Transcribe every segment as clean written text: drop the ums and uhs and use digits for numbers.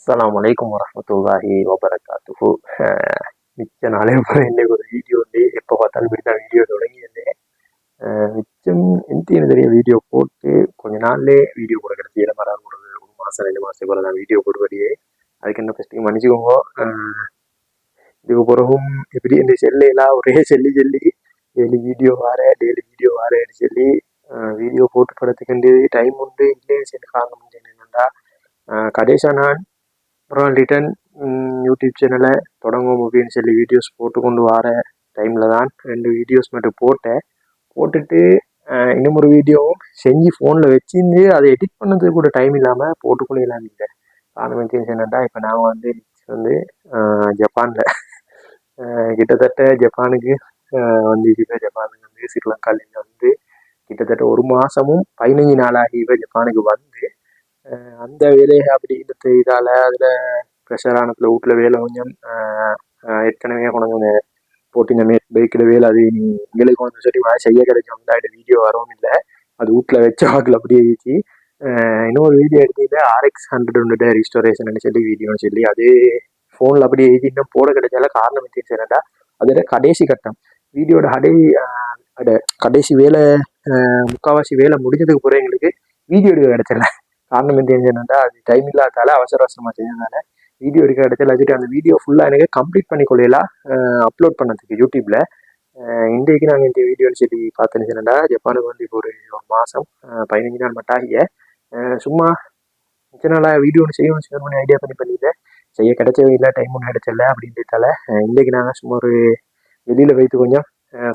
அஸ்ஸலாமு அலைக்கும் வரஹ்மத்துல்லாஹி வபரகாத்துஹு. மிச்ச நாளே போல இன்னைக்கு ஒரு வீடியோ வந்து எப்போ பார்த்தாலும் இப்படி தான் வீடியோ தொடங்கியிருந்தேன். மிச்சம் எனக்கு தெரிய வீடியோ போட்டு கொஞ்ச நாள்லேயே வீடியோ போட கிடச்சி இடமாறாக ஒரு மாதம் 2 மாதம் போல தான் வீடியோ போடுவதையே. அதுக்கு என்ன ஃபஸ்ட்டு மன்னிச்சுக்கோங்க. இதுக்கு பிறகும் எப்படி இந்த செல்லையெல்லாம் ஒரே சொல்லி டெய்லி வீடியோ வாரேன்னு சொல்லி வீடியோ போட்டு படத்துக்கு டைம் உண்டு இல்லையே சரி காரணம் என்னென்னா கடைசியாக நான் அப்புறம் ரிட்டன் யூடியூப் சேனலை தொடங்கும் அப்படின்னு சொல்லி வீடியோஸ் போட்டு கொண்டு வர டைமில் தான் 2 வீடியோஸ் மட்டும் போட்டுட்டு இன்னும் ஒரு வீடியோவும் செஞ்சு ஃபோனில் வச்சிருந்து அதை எடிட் பண்ணதுக்கு கூட டைம் இல்லாமல் போட்டுக்கொள்ளே இல்லாமல் இல்லை. காரணம் என்னென்னா இப்போ நான் வந்து ஜப்பானில் கிட்டத்தட்ட ஜப்பானுக்கு வந்து ஜப்பானுக்கு வந்து ஸ்ரீலங்காலேருந்து வந்து கிட்டத்தட்ட 1 மாதமும் 15 நாளாகி இப்போ ஜப்பானுக்கு வந்து அந்த வேலையை அப்படின்றது இதால் அதில் ப்ரெஷரானத்தில் வீட்டில் வேலை கொஞ்சம் ஏற்கனவே கொண்டு போட்டு இந்த பைக்கில் வேலை அது எங்களுக்கு வந்து சொல்லி செய்ய கிடைக்கும் அந்த வீடியோ வரவும் இல்லை. அது வீட்டில் வச்ச வாக்கில் அப்படியே வீச்சு இன்னொரு வீடியோ எடுத்துக்கிட்டு RX 100 வந்துட்டு ரிஸ்டோரேஷன் சொல்லி வீடியோன்னு சொல்லி அது ஃபோனில் அப்படியே எழுதி இன்னும் போட கிடைச்சால காரணம் என்னடா அதோட கடைசி கட்டம் வீடியோட கடைசி வேலை முக்கால்வாசி வேலை முடிஞ்சதுக்கு பிறகு எங்களுக்கு வீடியோ எடுக்க கிடைச்சல. காரணம் என்னன்னா அது டைம் இல்லாதால அவசரமாக செஞ்சதுனால வீடியோ எடுக்க இடத்துல வச்சுட்டு அந்த வீடியோ ஃபுல்லாக எனக்கு கம்ப்ளீட் பண்ணி கொள்ளையெல்லாம் அப்லோட் பண்ணதுக்கு யூடியூப்பில். இன்றைக்கு நாங்கள் இந்த வீடியோன்னு சொல்லி பார்த்துன்னு ஜப்பானுக்கு வந்து இப்போ ஒரு மாதம் 15 நாள் மட்டும் ஆகிய சும்மா மிச்ச நாளாக வீடியோ ஒன்று செய்யணும் ஐடியா பண்ணிட்டேன். செய்ய கிடைச்சவே இல்லை, டைம் ஒன்று கிடைச்சல அப்படின்றதால இன்றைக்கு நாங்கள் சும்மா ஒரு வெளியில் வைத்து கொஞ்சம்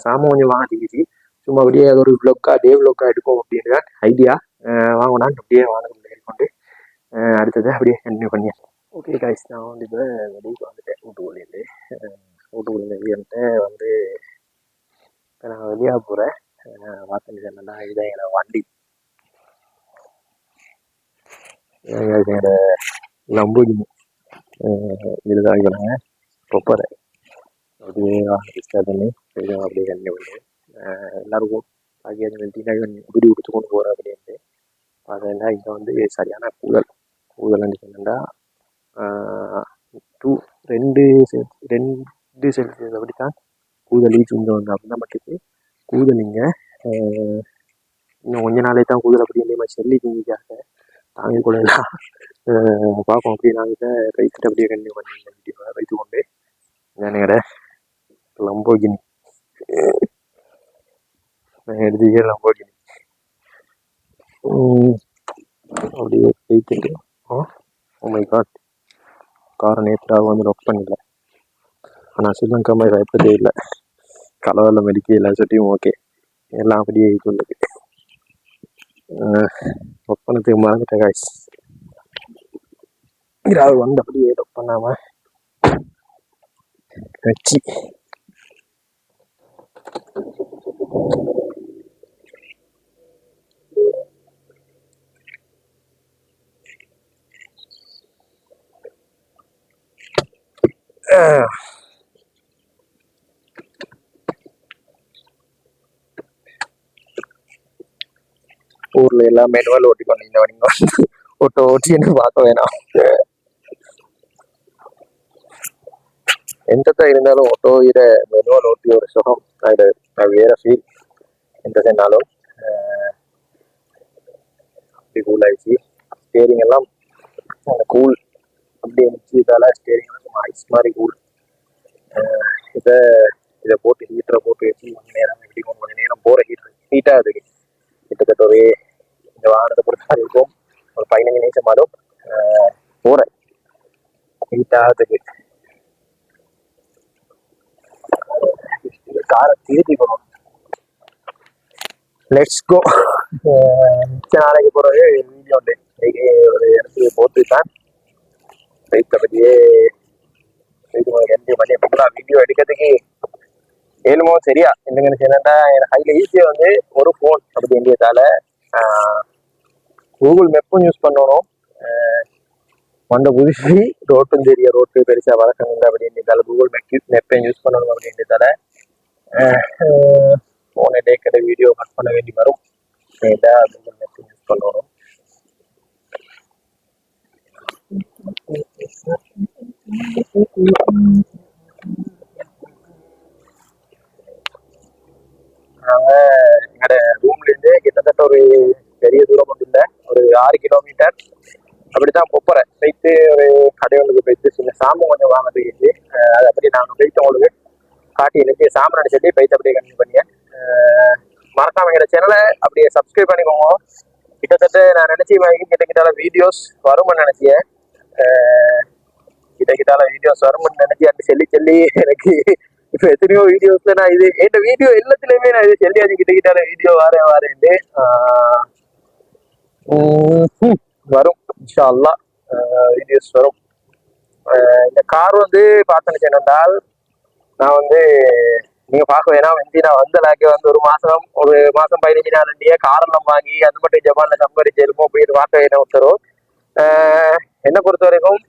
சாமான் கொஞ்சம் வாங்க திங்கிச்சு சும்மா அப்படியே ஒரு டே விளோக்காக எடுப்போம் அப்படின்னு ஐடியா வாங்கினான் அப்படியே வாங்க கொண்டு அடுத்தது அப்படியே கண்டினியூ பண்ணியா. ஓகே கைஸ், நான் வந்து இப்போ வெளியே வந்துட்டேன் வீட்டுக்குள்ளேருந்து வந்து இப்போ நான் வெளியாக போகிறேன். பார்த்துட்டு என்னன்னா இதுதான் என்னோட வண்டி, என்னோட லம்போர்கினி. இதுதான் இவங்க ரொப்பரை அப்படியே ஸ்டார்ட் பண்ணி அப்படியே கண்டினியூ பண்ணி எல்லாருக்கும் பாக்கி குடி கொடுத்து கொண்டு போகிறேன் அப்படின்ட்டு. அதெல்லாம் இங்கே வந்து சரியான கூதல்னு சொன்னா 2 செல்சியஸ் அப்படித்தான் கூதல் இங்கே வந்து அப்படின்னா மட்டுக்கு கூதல் இங்கே இன்னும் கொஞ்ச நாளே தான் கூதல் அப்படி இந்த மாதிரி சொல்லி திங்கிக்காக தாங்கி கொள்ளலாம் பார்ப்போம். அப்படி நாங்கள் ரைட்டு அப்படியே கண்டினியூ பண்ணி வீடியோ வைத்து கொண்டு என்னோட லம்போர்கினி எடுத்துக்கே லம்போர்கினி அப்படியே வைத்துட்டு மை காட் காரை நேற்றாக வந்து லொக் பண்ணல. ஆனால் ஸ்ரீலங்கா மாதிரி பயப்பதே இல்லை, கலவரில் மெடிக்க இல்லை சொல்லியும் ஓகே எல்லாம் அப்படியே சொல்லுது. லொக் பண்ணதுக்கு மறந்துட்டேன் காய்ஸ். இதாவது வந்து அப்படியே லொக் பண்ணாமல் வச்சு ஊர்ல எல்லாம் மேனுவல் ஓட்டி பண்ணீங்க ஓட்டி என்ன பார்க்க வேணாம். எந்தத்தான் இருந்தாலும் ஓட்டோ இட மேனுவல் ஓட்டி ஒரு சுகம் அது வேற ஃபீல். எந்த சென்னாலும் அப்படி கூல் ஆயிடுச்சு. ஸ்டேரிங் எல்லாம் கூல் அப்படி இருந்துச்சு. இதால ஸ்டேரிங் எல்லாம் ஐஸ் மாதிரி கூல். இதை போட்டு ஹீட்டரை போட்டு வச்சு கொஞ்சம் நேரம் போகிற ஹீட்டாக அதுக்கு கிட்டத்தட்ட ஒரு இந்த வாகனத்தை பொறுத்தா இருக்கும் ஒரு 15 நிமிஷம் மாதம் போகிற ஹீட்டாகிறதுக்கு காரை திருப்பி போகணும். Let's go. மிச்ச நாளைக்கு போகிறது வீடியோ உண்டு. இன்னைக்கு ஒரு இடத்துக்கு போட்டு தான் பைக்கை பற்றியே பண்ணி அப்படிலாம் வீடியோ எடுக்கிறதுக்கு ஏழுமோ சரியா இல்லைங்கன்னு சொன்னா எனக்கு அதில் ஈஸியாக வந்து ஒரு ஃபோன் அப்படி வேண்டியதால கூகுள் மேப்பும் யூஸ் பண்ணணும். வந்த புதுசு ரோட்டும் தெரிய ரோட்டு பெருசாக வளர்க்கணும் அப்படின்றதால கூகுள் மேப்பையும் யூஸ் பண்ணணும் அப்படின்றதால ஃபோனை டேக்கடை வீடியோ கட் பண்ண வேண்டி வரும். கூகுள் மேப்பையும் யூஸ் பண்ணணும். எங்களோட ரூம்லேருந்து கிட்டத்தட்ட ஒரு பெரிய தூரம் ஒன்றும் இல்லை, ஒரு 6 கிலோமீட்டர் அப்படித்தான் போகிறேன். போயிட்டு ஒரு கடைகளுக்கு போயிட்டு சின்ன சாம்பம் கொஞ்சம் வாங்கிட்டு அது அப்படி நாங்கள் போயிட்டு உங்களுக்கு காட்டி எனக்கு சாம்பிராணி சொல்லி போயிட்டு அப்படியே கண்டினியூ பண்ணியேன். மறக்காம எங்களோட சேனலை அப்படியே சப்ஸ்கிரைப் பண்ணிக்கோங்க. கிட்டத்தட்ட நான் நினைச்சி கிட்ட வீடியோஸ் வரும்னு நினைச்சேன். கிட்ட வீடியோஸ் வரும்னு நினைச்சி அப்படி சொல்லி எனக்கு இப்போ எத்தனையோ வீடியோஸ்ல நான் இது என் வீடியோ எல்லாத்துலயுமே நான் இது சொல்லியாச்சு கிட்ட வீடியோ வாரேன்ட்டு வரும் இன்ஷா அல்லாஹ் வீடியோஸ் வரும். இந்த கார் வந்து பார்த்தேன்னு என்னென்றால் நான் வந்து நீங்க பார்க்க வேணாம் நான் வந்த லாக்கே வந்து ஒரு மாசம் 15 நாள் காரெல்லாம் வாங்கி அது மட்டும் ஜப்பான்ல சம்பாதிச்சு இருக்கும் அப்படின்னு பார்க்க வேணும் ஒருத்தரும். என்னை பொறுத்த வரைக்கும்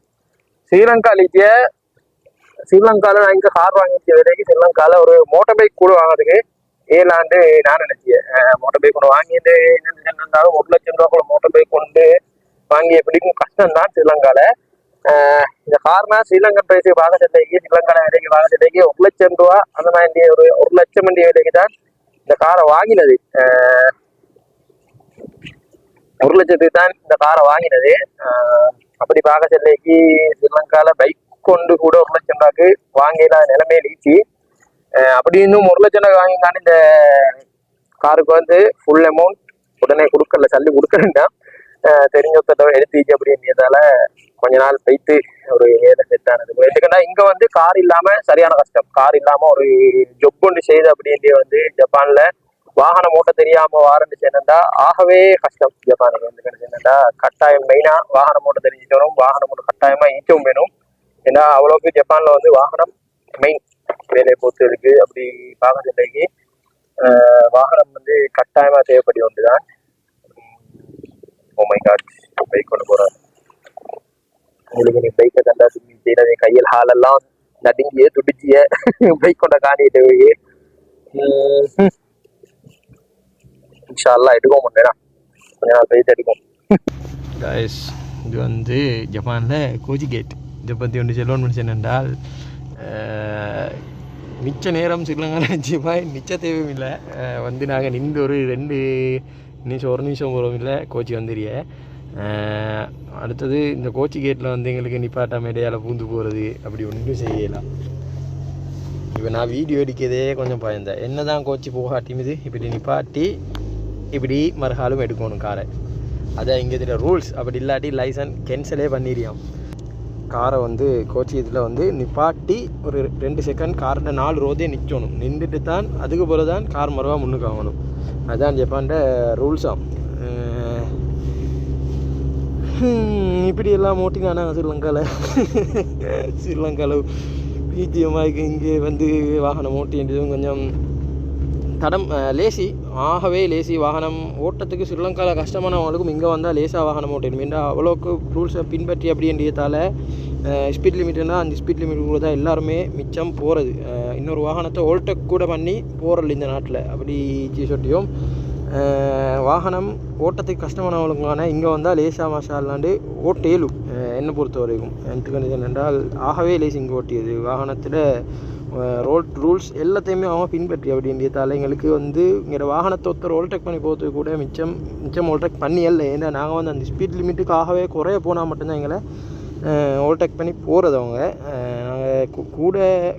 ஸ்ரீலங்கால நான் இங்க கார் வாங்கிச்ச வரைக்கும் ஸ்ரீலங்கால ஒரு மோட்டர் பைக் கூட வாங்குறதுக்கு 7 ஆண்டு நான் நினைச்சேன். மோட்டர் பைக் ஒன்று வாங்கிட்டு என்னென்னாலும் 1 லட்சம் ரூபா கூட மோட்டர் பைக் கொண்டு வாங்கி எப்படிக்கும் கஷ்டம் தான் ஸ்ரீலங்கால. இந்த கார்னா ஸ்ரீலங்கன் பிரைஸை வாங்க சட்டைக்கு ஸ்ரீலங்கால விலைக்கு வாங்க சட்டைக்கு 1 லட்சம் ரூபா அந்த மாதிரி ஒரு 1 லட்சம் விலைக்கு தான் இந்த காரை வாங்கினது. 1 லட்சத்துக்கு தான் இந்த காரை வாங்கினது. அப்படி பார்க்க சட்டைக்கு ஸ்ரீலங்கால பைக் கொண்டு கூட 1 லட்சம் ரூபாய்க்கு வாங்கிடாத நிலைமையை நீச்சி அப்படி இன்னும் 1 லட்சம் ரூபாய் வாங்கினாலும் இந்த காருக்கு வந்து ஃபுல் அமௌண்ட் உடனே கொடுக்கல, சல்லி கொடுக்கலன்னா தெரிஞ்சொருத்த எடுத்துச்சு அப்படின்றதால கொஞ்ச நாள் போயிட்டு ஒரு வேலை செட் ஆனது. ఎందుకంటే இங்க வந்து கார் இல்லாம சரியான கஷ்டம். கார் இல்லாம ஒரு ஜொப் ஒன்று செய்யுது அப்படின்ட்டு வந்து ஜப்பான்ல வாகனம் ஓட்ட தெரியாம வாரண்டு என்னண்டா ஆகவே கஷ்டம் ஜப்பானுக்கு. ఎందుకంటే என்னண்டா கட்டாயம் மெயினா வாகனம் ஓட்ட தெரிஞ்சுக்கணும், வாகனம் ஓட்ட கட்டாயமா ஈச்சவும் வேணும். ஏன்னா அவ்வளவுக்கு ஜப்பான்ல வந்து வாகனம் மெயின் வேலையை பொறுத்து இருக்கு. அப்படி பார்க்கறதுக்கு வாகனம் வந்து கட்டாயமா தேவைப்படி ஒன்றுதான். ஓ மை காட், பைக் கொண்டு போறாரு. உங்களுக்கு நீ பைக்கை தந்தா செய்யறது கையில் ஹாலெல்லாம் நடுங்கிய துடிச்சிய பைக் கொண்ட காணிட்டு போய் இன்ஷா அல்லாஹ் எடுக்கும் முன்னேடா கொஞ்ச நாள் பைக் எடுக்கும். கைஸ், இது வந்து ஜப்பானில் கோச்சி கேட். இதை பற்றி ஒன்று சொல்லணும்னு நினச்சேன்னால் மிச்ச நேரம் ஸ்ரீலங்காவில் நிச்சயமாக நிச்ச தேவையும் இல்லை. வந்து நாங்கள் நின்று ஒரு 2 நிமிஷம் 1 நிமிஷம் போகிறோம் இல்லை கோச்சி வந்துடுறிய. அடுத்தது இந்த கோச்சி கேட்டில் வந்து எங்களுக்கு நிப்பாட்டா மேடையால் பூந்து போகிறது அப்படி ஒன்றும் செய்யலாம். இப்போ நான் வீடியோ எடுக்கிறதே கொஞ்சம் பயந்தேன். என்ன தான் கோச்சி போகாட்டியுது இப்படி நிப்பாட்டி இப்படி மறுகாலும் எடுக்கணும் காரை. அதான் இங்கே இதில் ரூல்ஸ். அப்படி இல்லாட்டி லைசன்ஸ் கேன்சலே பண்ணிடுவோம். காரை வந்து கோச்சி இதில் வந்து நிப்பாட்டி ஒரு 2 செகண்ட் காரில் 4 ரோதே நிற்கணும். நின்றுட்டு தான் அதுக்கு போல தான் கார் மறுவா முன்னுக்கு ஆகணும். அதுதான் ஜப்பான்ட ரூல்ஸாம். இப்படி எல்லாம் ஓட்டினானா ஸ்ரீலங்காவில் பீத்தியமாக இங்கே வந்து வாகனம் ஓட்டின்றதும் கொஞ்சம் லேசி, ஆகவே லேசி. வாகனம் ஓட்டத்துக்கு ஸ்ரீலங்காவில் கஷ்டமானவங்களுக்கும் இங்கே வந்தால் லேசாக வாகனம் ஓட்டணும். ஏன்னா அவ்வளோக்கு ரூல்ஸை பின்பற்றி அப்படின்றதால ஸ்பீட் லிமிட்னா அந்த ஸ்பீட் லிமிட் கூட தான் எல்லாருமே மிச்சம் போகிறது. இன்னொரு வாகனத்தை ஓல்டெக் கூட பண்ணி போகிறல இந்த நாட்டில். அப்படி சொட்டியும் வாகனம் ஓட்டத்துக்கு கஷ்டமானவங்களுக்கான இங்கே வந்தால் லேசாக மாஷால்லாண்டு ஓட்டேலும் என்னை பொறுத்த வரைக்கும். எனக்கு என்னென்றால் ஆகவே லேசி இங்கே ஓட்டியது வாகனத்தில் ரூல்ஸ் எல்லாத்தையுமே அவன் பின்பற்றி அப்படின்றதால எங்களுக்கு வந்து இங்கே வாகனத்தை ஒருத்தர் ஓல்டெக் பண்ணி போகிறதுக்கு கூட மிச்சம் ஓல்டெக் பண்ணியல்ல. ஏன்னா நாங்கள் வந்து அந்த ஸ்பீட் லிமிட்டுக்காகவே குறைய போனால் மட்டும்தான் எங்களை ஓவர்டேக் பண்ணி போகிறது அவங்க. நாங்கள் கூட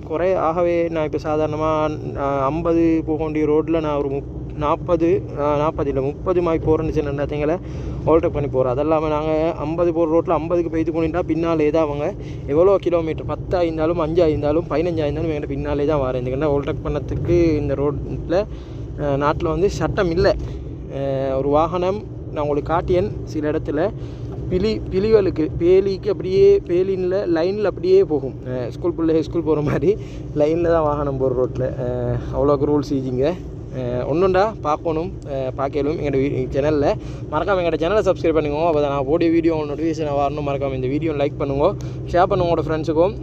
குறைய ஆகவே நான் இப்போ சாதாரணமாக 50 போக வேண்டிய ரோட்டில் நான் ஒரு 40 இல்லை 30 மாதிரி போகிறேன்னு சொன்னீங்களே ஓவர்டேக் பண்ணி போகிறோம். அதெல்லாமல் நாங்கள் 50 போகிற ரோட்டில் 50க்கு போய்த்து போனிட்டா பின்னாலே தான் அவங்க எவ்வளோ கிலோமீட்டர் 10 ஆயிருந்தாலும் 5 ஆயிருந்தாலும் 15 ஆயிருந்தாலும் எங்கிட்ட பின்னாலே தான் வரேன். இதுக்குன்னா ஓவர்டேக் பண்ணத்துக்கு இந்த ரோட்டில் நாட்டில் வந்து சட்டம் இல்லை. ஒரு வாகனம் நான் உங்களுக்கு காட்டியன் சில இடத்துல பிலிகளுக்கு பேலிக்கு அப்படியே பேலினில் லைனில் அப்படியே போகும். ஸ்கூல் போகிற மாதிரி லைனில் தான் வாகனம் போகிற ரோட்டில். அவ்வளோக்கு ரூல்ஸ் ஈஸிங்க. ஒன்றுண்டா பார்க்கணும் பார்க்கலும் எங்களோட சேனலில் மறக்காமல் எங்களோட சேனலை சப்ஸ்கிரைப் பண்ணுங்க. அப்போ தான் நான் போடிய வீடியோ நோட்டிஃபிகேஷன் வரணும். மறக்காமல் இந்த வீடியோ லைக் பண்ணுங்க, ஷேர் பண்ணுங்க உங்களோட ஃப்ரெண்ட்ஸுக்கும்.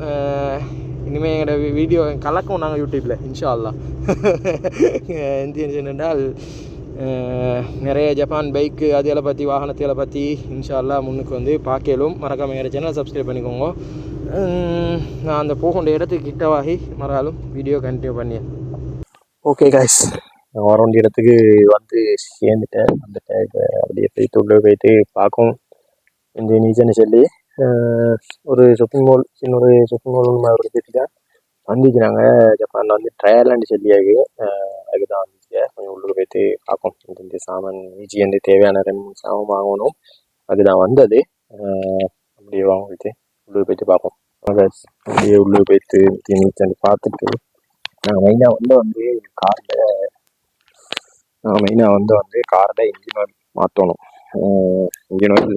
இனிமேல் எங்களோட வீடியோ கலக்கும் நாங்கள் யூடியூப்பில் இன்ஷா அல்லாஹ். என்னென்றால் நிறைய ஜப்பான் பைக்கு அதில் பற்றி வாகனத்தை பற்றி இன்ஷா அல்லாஹ் முன்னுக்கு வந்து பார்க்கலும். மறக்காம எங்கள் சேனல் சப்ஸ்கிரைப் பண்ணிக்கோங்க. நான் அந்த போகின்ற இடத்துக்கு கிட்டவாகி மறாலும் வீடியோ கண்டினியூ பண்ணி. ஓகே காய்ஸ், நான் வர வேண்டிய இடத்துக்கு வந்து சேர்ந்துட்டேன். வந்துட்டேன். இப்போ அப்படியே போயிட்டு உள்ளே போயிட்டு பார்க்கும் இந்த நீச்சன்னு சொல்லி ஒரு ஷாப்பிங் மால், சின்ன ஒரு ஷாப்பிங் மால் ஒன்று எடுத்துட்டு வந்துச்சு. நாங்கள் ஜப்பானில் வந்து ட்ரையர்லாண்டு சொல்லியாகு அதுக்கு தான் வந்துச்சு. கொஞ்சம் உள்ளுக்கு போயிட்டு பார்ப்போம். இந்த சாமான் ஈஜியந்து தேவையான 2-3 சாமான் வாங்கணும். அதுதான் வந்தது. அப்படியே வாங்கிட்டு உள்ளுக்கு போயிட்டு பார்ப்போம். அப்படியே உள்ளுக்கு போயிட்டு நீச்சல் பார்த்துட்டு நாங்கள் மெயினாக வந்து காரில் இன்ஜின் ஆயில் மாற்றணும். இன்ஜின் ஆயில்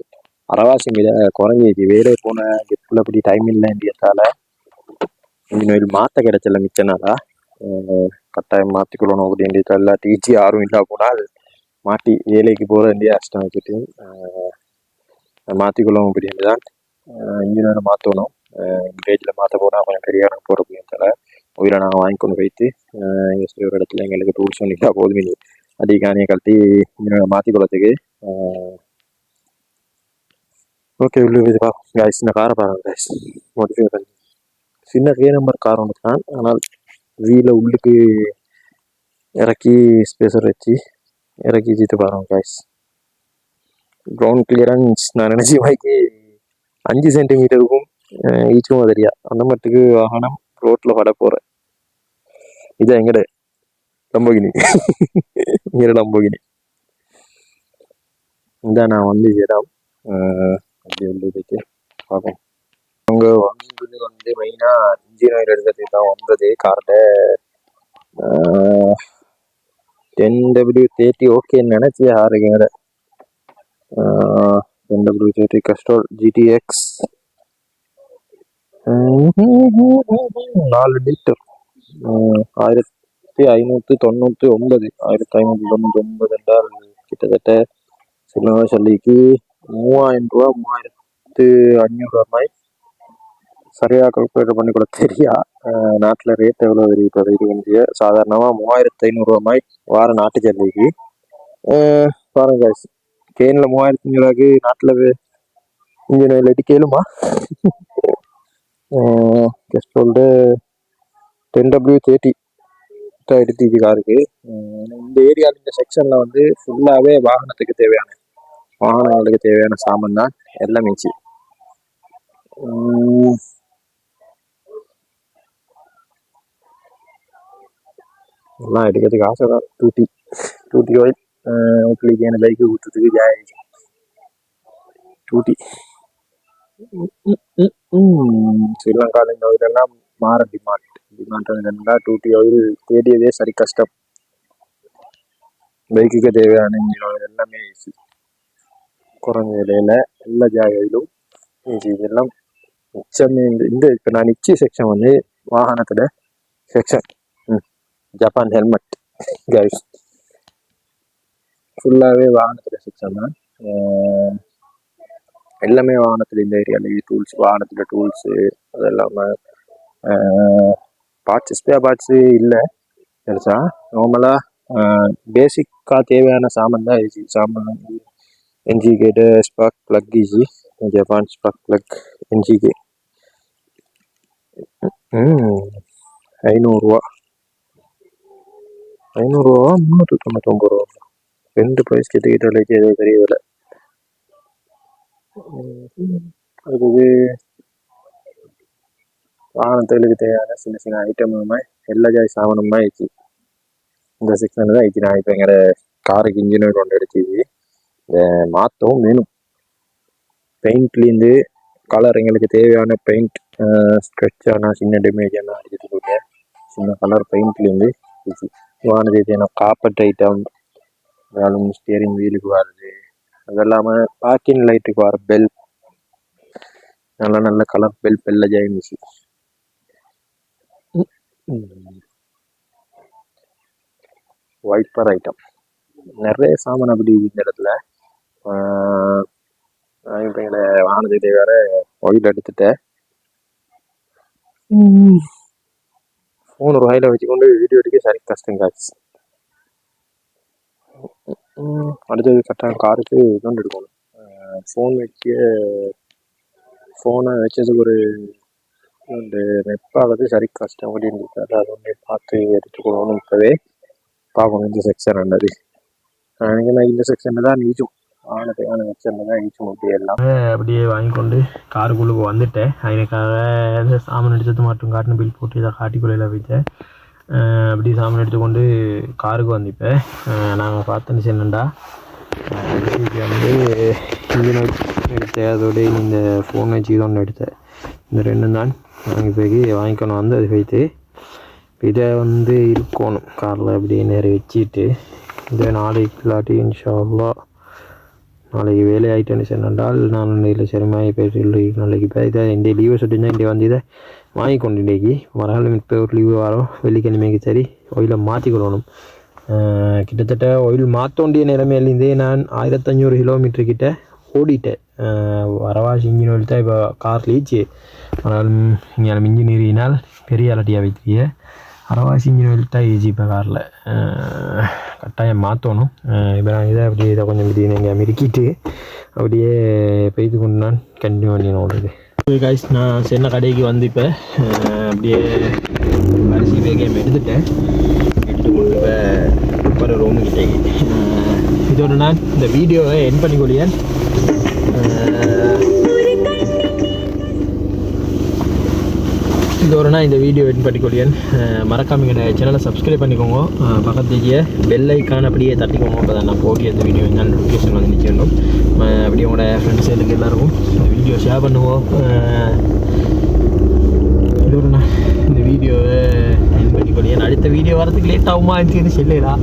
அரைவாசி மீத குறைஞ்சிச்சு. வேலை போன கெப்பில் அப்படி டைம் இல்லைன்றதால இன்ஜின் ஆயில் மாற்ற கிடைச்சல மிச்ச நாளா. கட்டாயம் மாற்றிக்கொள்ளணும் அப்படின்றதால எல்லா டீச்சி யாரும் இல்லை போனால் மாட்டி வேலைக்கு போகிற வேண்டிய கஷ்டம் வச்சுட்டு மாற்றிக்கொள்ளணும் அப்படின்ட்டு தான் இன்ஜின் ஆயில் மாற்றணும். கேஜில் மாற்ற போனால் கொஞ்சம் பெரிய இடம் போகிற அப்படின்றதால உயிரை நாங்கள் வாங்கி கொண்டு போயிட்டு எங்கள் சரி ஒரு இடத்துல எங்களுக்கு டூல்ஸ் பண்ணிட்டா போதும். இல்லை அதிகானியை கழட்டி இன்ஜின் ஆயில் மாற்றிக்கொள்ளத்துக்கு. ஓகே, உள்ளே போய் காய்ஸ் இந்த காரை பாருங்க காய்ஸ். மோட்டிஃபை பண்ணி சின்ன கே நம்பர் கார் ஒன்று தான். ஆனால் வீல உள்ளுக்கு இறக்கி ஸ்பேசர் வச்சு இறக்கி வச்சுட்டு பாருங்க காய்ஸ். கிரவுண்ட் கிளியரன்ஸ் நான் நினச்சி வாய்க்கு 5 சென்டிமீட்டருக்கும் ஈச்சும் தெரியா அந்த மட்டுக்கு வாகனம் ரோட்டில் பட போகிறேன். இதான் எங்கட லம்போகினி இங்கே லம்போகினி இதான் நான் வந்து இடம். அப்படி உள்ளே போயிட்டு பார்ப்போம். அவங்க வந்தது வந்து மெயினாக இன்ஜின் ஆயில் எடுக்கிறதுக்கு தான் வந்தது. காரில் 10W30 ஓகேன்னு நினச்சி யாருங்க 10W30 கஸ்டோல் GTX 4 லிட்டர் 1599 1599 என்றால் கிட்டத்தட்ட சில சொல்லிக்கு 3000 ரூபா 3500 ரூபாய் சரியாக கால்குலேட் பண்ணி கூட தெரியா. நாட்டில் ரேட் எவ்வளோ இப்போ இது வந்து சாதாரணமாக 3500 ரூபாய் வார நாட்டு சந்தைக்கு. பாருங்க கேனில் 3500 ரூபாய்க்கு நாட்டில் இன்ஜின் ஆயில் எடுத்து கேளுமா. கெஸ்டோல்டு 10W30 எடுத்து காருக்கு. இந்த ஏரியாவில் இந்த செக்ஷனில் வந்து ஃபுல்லாகவே வாகனங்களுக்கு தேவையான சாமான் தான் எல்லாம் மிச்சி. எல்லாம் எடுக்கிறதுக்கு ஆசை தான். டூட்டி ஆயில் உங்களுக்கு என்ன பைக்கு ஊற்றுறதுக்கு ஜாய் டூட்டி. ஸ்ரீலங்காவில் இந்த ஆயிலெல்லாம் மாற டிமாண்ட் டூட்டி ஆயில் தேடியதே சரி கஷ்டம். பைக்குக்கு தேவையான இன்ஜின் ஆயில் எல்லாமே ஈஸி, குறைஞ்ச விலையில் எல்லா ஜாயிலும் ஈஸி. இதெல்லாம் மிச்சமே இந்த இப்போ நான் நிச்சய செக்ஷன் வந்து வாகனத்தில் செக்ஷன் ஜப்பான் ஹெல்மெட் கைஸ் ஃபுல்லாகவே வாகனத்தில் செக்ஷன் தான். எல்லாமே வாகனத்தில் இந்த ஏரியாவில் டூல்ஸ், வாகனத்தில் டூல்ஸு, அது இல்லாமல் ஸ்பேர் பார்ட்ஸு இல்லை பெருசா. நார்மலாக பேசிக்காக தேவையான சாமான் தான் சாமான். என்ஜி கேட்டு spark plug easy, Japan spark plug என்ஜிக்கு 500 ரூபா 399 ரூபா. 2 ப்ரைஸ் கிட்ட ஏதோ பெரிய விலை. அதுக்கு வாகனத்துக்கு தேவையான சின்ன சின்ன ஐட்டமுமே எல்லா ஜாய் சாமானுமா ஆயிடுச்சு. இந்த செக்ஷனில் தான் ஆயிடுச்சு. நான் இப்போ எங்களோட காருக்கு இன்ஜின் கொண்டு அடிச்சு இதை மாற்றவும் வேணும். பெயிண்ட்லேருந்து கலர் எங்களுக்கு தேவையான பெயிண்ட், ஸ்க்ரெட்ச் ஆனால் சின்ன டேமேஜ் எல்லாம் அடிக்கிறதுக்கு சின்ன கலர் பெயிண்ட்லேருந்து வாகனத்துக்கு தேவையான காப்பட் ஐட்டம், ஸ்டியரிங் வீலுக்கு வருது. அது இல்லாமல் பார்க்கிங் லைட்டுக்கு வர பெல், நல்ல கலர் பெல் பெல்ல ஜாயிச்சு. வைப்பர் ஐட்டம் நிறைய சாமான் அப்படி இந்த இடத்துல. இப்போ எங்களை வாகனத்துக்கு வேற ஆயில் எடுத்துட்டேன். ஃபோன் ஒரு ஆயில வச்சுக்கொண்டு வீடியோ எடுக்க சரி கஷ்டம் காய்ச்சி. அடுத்தது கரெக்டாக காருக்கு கொண்டு எடுக்கணும். ஃபோனை வச்சதுக்கு ஒரு நெப்பாவது சரி கஷ்டம் அப்படின்னு அதை ஒன்றே பார்த்து எடுத்துக்கணும்னு இப்போவே பார்க்கணும். இந்த செக்ஷன் ஆனது நான் இந்த செக்ஷனில் தான் நீச்சும் ஆன செக்ஷனில் தான் நீச்சும் எல்லாம் அப்படியே வாங்கி கொண்டு காருக்குள்ளே வந்துட்டேன். அதுக்காக சாமான் எடுத்தது மட்டும் காட்டின பில் போட்டு இதை காட்டிக்குள்ளையில் வைத்தேன். அப்படி சாமான் எடுத்துக்கொண்டு காருக்கு வந்திப்பேன். நாங்கள் பார்த்தோன்னு சொன்னேன்டா வந்து இன்ஜின் எடுத்தேன், அதோடய இந்த ஃபோன் வச்சு ஒன்று எடுத்தேன். இந்த ரெண்டும் தான் வாங்கி போய் வாங்கிக்கணும் வந்து அது வைத்து இதை வந்து இருக்கணும் காரில் அப்படியே நேரம் வச்சுட்டு இதை நாளைக்கு இல்லாட்டி இன்ஷா அல்லாஹ் நாளைக்கு வேலை ஆகிட்டேன்னு சொன்னால் நான் இதில் சரிமாயி போயிட்டு நாளைக்கு இப்போ இதை இந்த லீவை சொல்லியிருந்தேன். இங்கே வந்து இதை வாங்கி கொண்டு இன்றைக்கி மறுநாள் இப்போ ஒரு லீவு வரோம் வெள்ளிக்கிழமைக்கு சரி ஆயிலை மாற்றிக்கொள்ளணும். கிட்டத்தட்ட ஆயில் மாற்ற வேண்டிய நிலைமையிலேருந்தே நான் 1500 கிலோமீட்டர் கிட்ட ஓடிட்டேன். வரவாசி இன்ஜின் ஆயில் தான் இப்போ கார் லீச்சு ஆனால் இங்கே இன்ஜினியரினால் பெரிய அலட்டியாக வைத்திய அரவாசி இன்ஜின் ஆயில் தான் ஈஜி இப்போ காரில் கட்டாயம் மாற்றணும். இப்போ நான் அப்படியே இதை கொஞ்சம் இப்படி நீங்கள் மிருக்கிட்டு அப்படியே பெய்து கொண்டு நான் கண்டினியூ பண்ணி ஓடுது. காய்ஸ் நான் சின்ன கடைக்கு வந்து இப்போ அப்படியே அரிசி வேகம் எடுத்துட்டேன். எடுத்துக்கொண்டு இப்போ ரூமுக்கிட்டே இதோட நான் இந்த வீடியோவை என் பண்ணிக்கொள்ளியேன். இதோட நான் இந்த வீடியோ என் பண்ணிக்கொள்ளியேன். மறக்காம எங்கள் சேனலை சப்ஸ்கிரைப் பண்ணிக்கோங்க. பக்கத்துலேயே பெல் ஐக்கான் அப்படியே தட்டிக்கோங்க. அப்போ தான் நான் போகிற இந்த வீடியோ என்ன நோட்டிஃபிகேஷன் வந்து நிற்கணும். அப்படியே உங்களோட ஃப்ரெண்ட்ஸ் எல்லாருக்கும் இந்த வீடியோ ஷேர் பண்ணுவோம். இதோட நான் இந்த வீடியோவை என் பண்ணிக்கொள்ளியேன். அடுத்த வீடியோ வரதுக்கு லேட் ஆகுமா இருந்துச்சுன்னு சொல்லலா.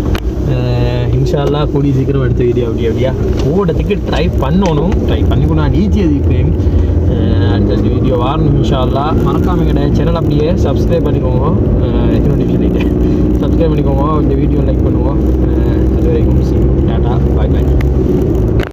இன்ஷா அல்லாஹ் கூடிய சீக்கிரம் அடுத்த வீடியோ அப்படியா ஓடத்துக்கு ட்ரை பண்ணணும். ட்ரை பண்ணிக்கணும். நான் ஈஸியாக இப்போயும் அடுத்த வீடியோ வரணும் இன்ஷா அல்லாஹ். மறக்காம எங்கள் சேனல் அப்படியே சப்ஸ்கிரைப் பண்ணிக்கோங்க. நோட்டிஃபிகேஷன் சப்ஸ்கிரைப் பண்ணிக்கோங்க. இந்த வீடியோ லைக் பண்ணுவோம்.